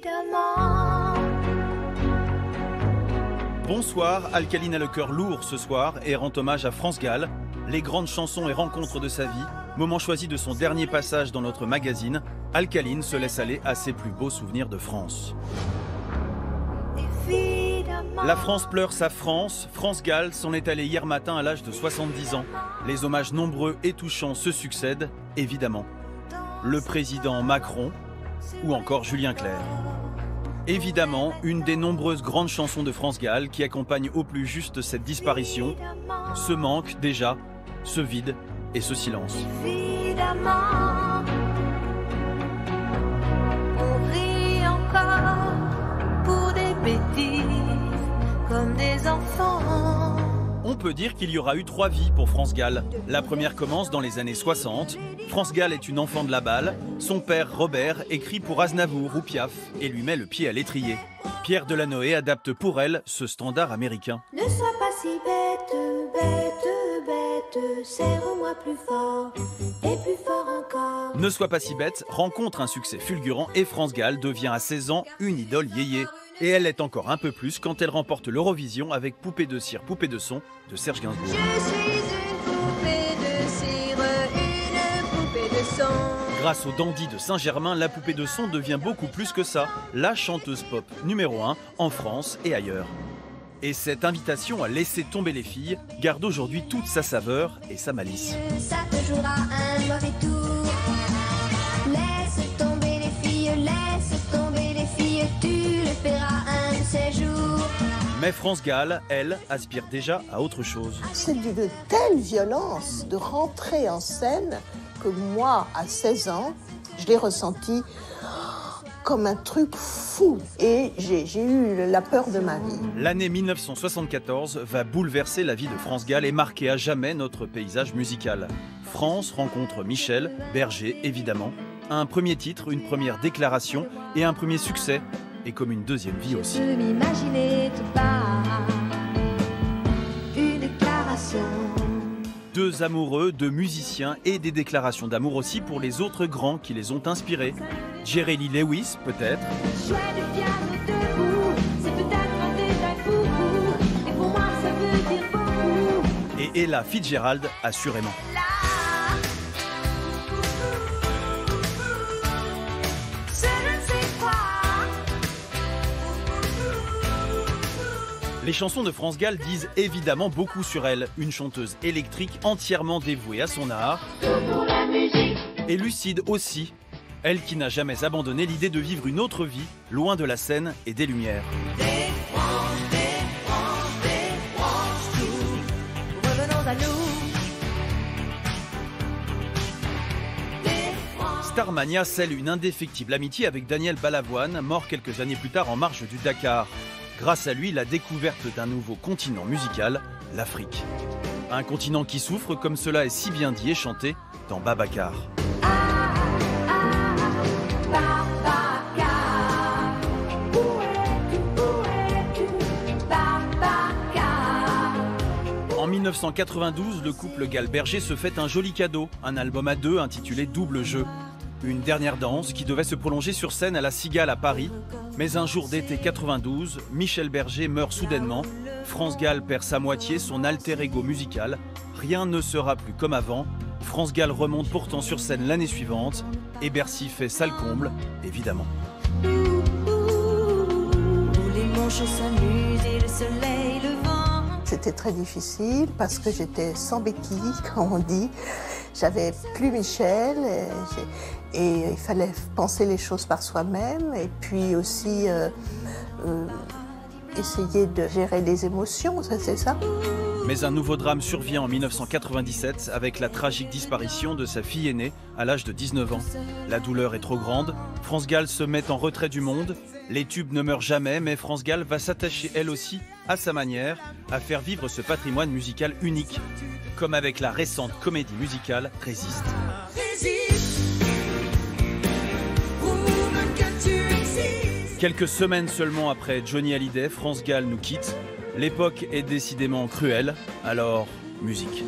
évidemment. Bonsoir, Alcaline a le cœur lourd ce soir et rend hommage à France Gall. Les grandes chansons et rencontres de sa vie, moment choisi de son dernier passage dans notre magazine, Alcaline se laisse aller à ses plus beaux souvenirs de France. La France pleure sa France. France Gall s'en est allée hier matin à l'âge de 70 ans. Les hommages nombreux et touchants se succèdent, évidemment. Le président Macron ou encore Julien Clerc. Évidemment, une des nombreuses grandes chansons de France Gall qui accompagnent au plus juste cette disparition, ce manque déjà, ce vide et ce silence. Évidemment, on rit encore pour des bêtises comme des enfants. On peut dire qu'il y aura eu 3 vies pour France Gall. La première commence dans les années 60. France Gall est une enfant de la balle. Son père, Robert, écrit pour Aznavour ou Piaf et lui met le pied à l'étrier. Pierre Delanoë adapte pour elle ce standard américain. Ne sois pas si bête, bête, bête, serre-moi plus fort et plus fort encore. Ne sois pas si bête rencontre un succès fulgurant et France Gall devient à 16 ans une idole yéyé. Et elle l'est encore un peu plus quand elle remporte l'Eurovision avec Poupée de cire, poupée de son de Serge Gainsbourg. Je suis une poupée de cire, une poupée de son. Grâce au dandy de Saint-Germain, la poupée de son devient beaucoup plus que ça, la chanteuse pop numéro 1 en France et ailleurs. Et cette invitation à laisser tomber les filles garde aujourd'hui toute sa saveur et sa malice. Ça te jouera un mauvais tour. Laisse tomber les filles, laisse tomber les filles, tu le feras un de ces jours. Mais France Gall, elle, aspire déjà à autre chose. C'est d'une telle violence de rentrer en scène que moi, à 16 ans, je l'ai ressenti comme un truc fou. Et j'ai eu la peur de ma vie. L'année 1974 va bouleverser la vie de France Gall et marquer à jamais notre paysage musical. France rencontre Michel, Berger évidemment. Un premier titre, une première déclaration et un premier succès. Et comme une deuxième vie aussi. Je m'imaginais tout bas, une déclaration. 2 amoureux, 2 musiciens et des déclarations d'amour aussi pour les autres grands qui les ont inspirés. Jerry Lee Lewis, peut-être. Jouer du piano debout, c'est peut-être un détail foufou, et pour moi ça veut dire beaucoup. Et Ella Fitzgerald, assurément. Les chansons de France Gall disent évidemment beaucoup sur elle, une chanteuse électrique entièrement dévouée à son art, et lucide aussi, elle qui n'a jamais abandonné l'idée de vivre une autre vie, loin de la scène et des lumières. Revenons à nous. Starmania scelle une indéfectible amitié avec Daniel Balavoine, mort quelques années plus tard en marge du Dakar. Grâce à lui, la découverte d'un nouveau continent musical, l'Afrique. Un continent qui souffre, comme cela est si bien dit et chanté dans Babacar. En 1992, le couple Gall-Berger se fait un joli cadeau, un album à 2 intitulé Double Jeu. Une dernière danse qui devait se prolonger sur scène à la Cigale à Paris. Mais un jour d'été 92, Michel Berger meurt soudainement. France Gall perd sa moitié, son alter ego musical. Rien ne sera plus comme avant. France Gall remonte pourtant sur scène l'année suivante. Et Bercy fait salle comble, évidemment. Où les manches s'amusent et le soleil le vent. C'était très difficile parce que j'étais sans béquille, comme on dit. J'avais plus Michel et il fallait penser les choses par soi-même et puis aussi essayer de gérer les émotions, c'est ça. Mais un nouveau drame survient en 1997 avec la tragique disparition de sa fille aînée à l'âge de 19 ans. La douleur est trop grande, France Gall se met en retrait du monde, les tubes ne meurent jamais, mais France Gall va s'attacher elle aussi, à sa manière, à faire vivre ce patrimoine musical unique, comme avec la récente comédie musicale Résiste. Quelques semaines seulement après Johnny Hallyday, France Gall nous quitte. L'époque est décidément cruelle, alors musique.